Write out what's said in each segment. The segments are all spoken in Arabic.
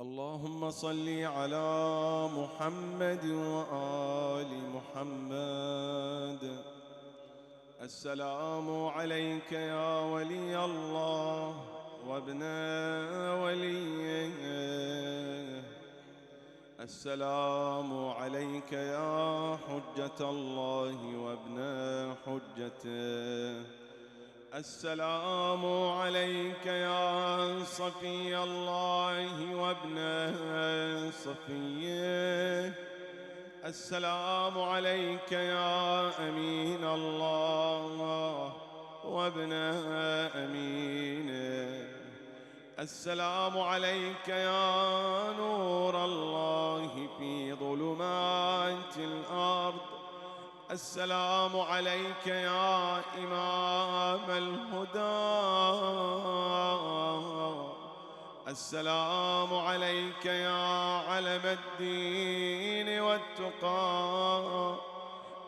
اللهم صل على محمد وآل محمد. السلام عليك يا ولي الله وابن وليه. السلام عليك يا حجة الله وابن حجته. السلام عليك يا صفي الله وابن صفيه. السلام عليك يا أمين الله وابن أمينه. السلام عليك يا نور الله في ظلمات الأرض. السلام عليك يا إمام الهدى. السلام عليك يا علم الدين والتقى.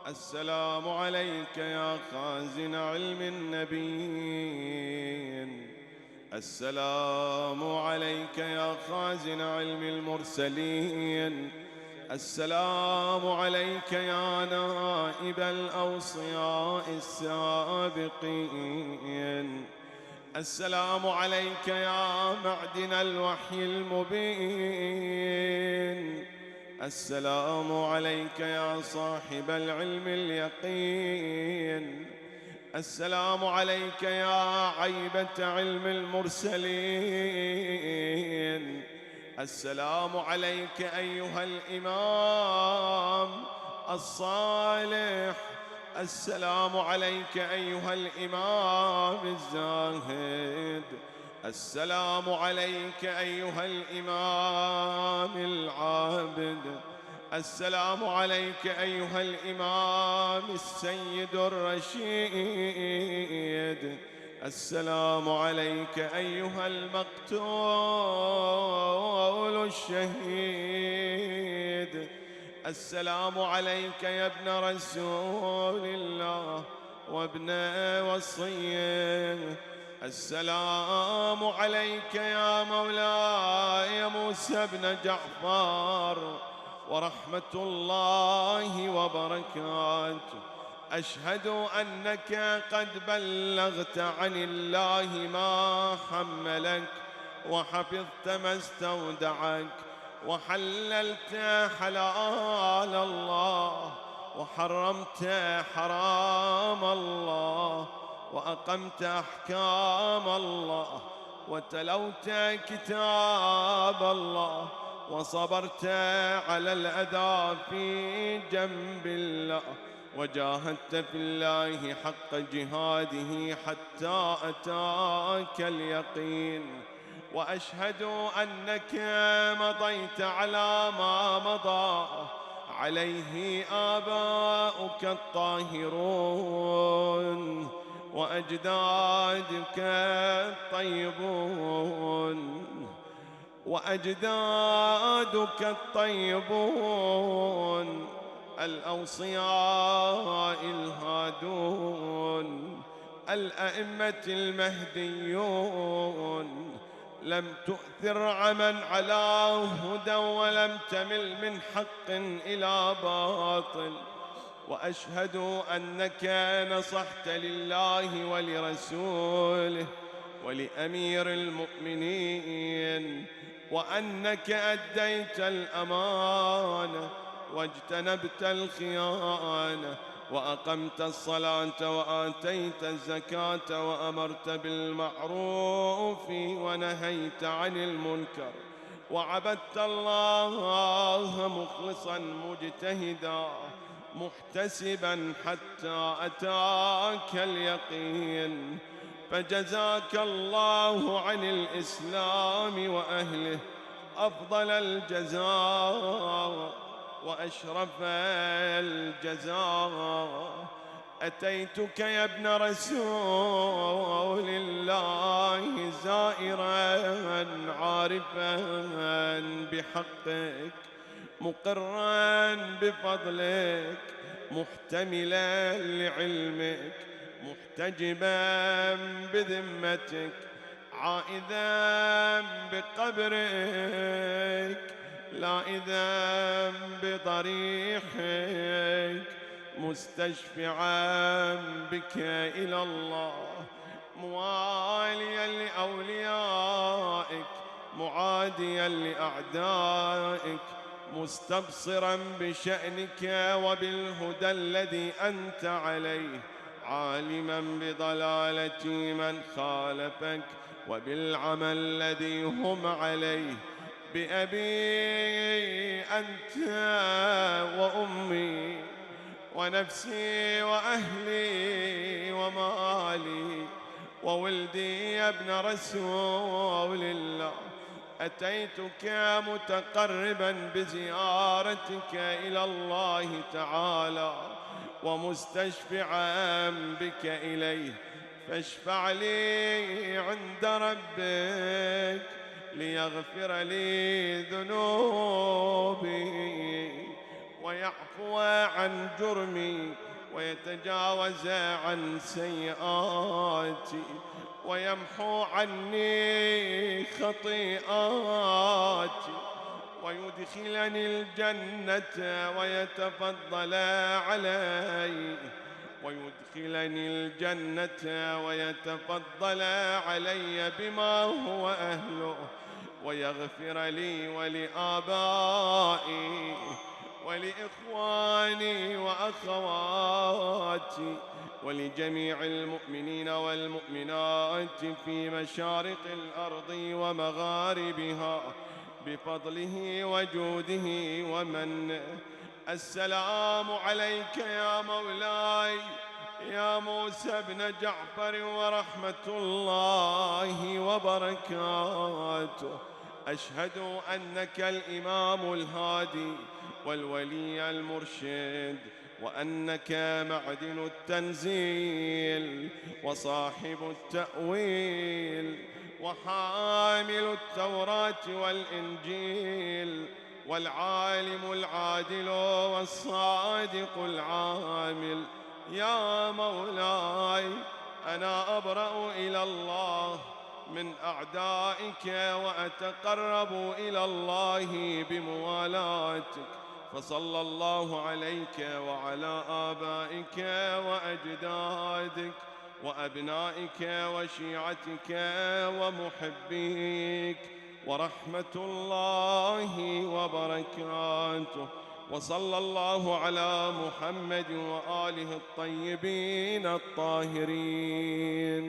السلام عليك يا خازن علم النبيين. السلام عليك يا خازن علم المرسلين. السلام عليك يا نائب الأوصياء السابقين. السلام عليك يا معدن الوحي المبين. السلام عليك يا صاحب العلم اليقين. السلام عليك يا عيبة علم المرسلين. السلام عليك أيها الإمام الصالح. السلام عليك أيها الإمام الزاهد. السلام عليك أيها الإمام العابد. السلام عليك أيها الإمام السيد الرشيد. السلام عليك أيها المقتول الشهيد. السلام عليك يا ابن رسول الله وابن وصيه. السلام عليك يا مولاي موسى بن جعفر ورحمة الله وبركاته. أشهد أنك قد بلغت عن الله ما حملك، وحفظت ما استودعك، وحللت حلال الله، وحرمت حرام الله، وأقمت أحكام الله، وتلوت كتاب الله، وصبرت على الأذى في جنب الله، وجاهدت في الله حق جهاده حتى أتاك اليقين. وأشهد أنك مضيت على ما مضى عليه آباؤك الطاهرون وأجدادك الطيبون الأوصياء الهادون الأئمة المهديون. لم تؤثر عمن على هدى، ولم تمل من حق إلى باطل. وأشهد أنك نصحت لله ولرسوله ولأمير المؤمنين، وأنك أديت الأمانة واجتنبت الخيانة، وأقمت الصلاة وآتيت الزكاة، وأمرت بالمعروف ونهيت عن المنكر، وعبدت الله مخلصا مجتهدا محتسبا حتى أتاك اليقين. فجزاك الله عن الإسلام وأهله أفضل الجزاء وأشرف الجزاء. أتيتك يا ابن رسول الله زائرا عارفا بحقك، مقرا بفضلك، محتملا لعلمك، محتجبا بذمتك، عائذا بقبرك لائذا بضريحك مستشفعا بك إلى الله مواليا لأوليائك معاديا لأعدائك مستبصرا بشأنك وبالهدى الذي أنت عليه عالما بضلالة من خالفك وبالعمى الذي هم عليه بأبي أنت وأمي ونفسي وأهلي ومالي وولدي يا ابن رسول الله أتيتك متقربا بزيارتك إلى الله تعالى ومستشفعا بك إليه فاشفع لي عند ربك ليغفر لي ذنوبي ويعفو عن جرمي ويتجاوز عن سيئاتي ويمحو عني خطيئاتي ويدخلني الجنة ويتفضل علي ويدخلني الجنة ويتفضل علي بما هو أهله ويغفر لي ولآبائي ولإخواني وأخواتي ولجميع المؤمنين والمؤمنات في مشارق الأرض ومغاربها بفضله وجوده ومنه. السلام عليك يا مولاي يا موسى بن جعفر ورحمة الله وبركاته. أشهد أنك الإمام الهادي والولي المرشد وأنك معدن التنزيل وصاحب التأويل وحامل التوراة والإنجيل والعالم العادل والصادق العامل. يا مولاي أنا أبرأ إلى الله من أعدائك وأتقرب إلى الله بموالاتك، فصلى الله عليك وعلى آبائك وأجدادك وأبنائك وشيعتك ومحبيك ورحمة الله وبركاته. وصلى الله على محمد وآله الطيبين الطاهرين.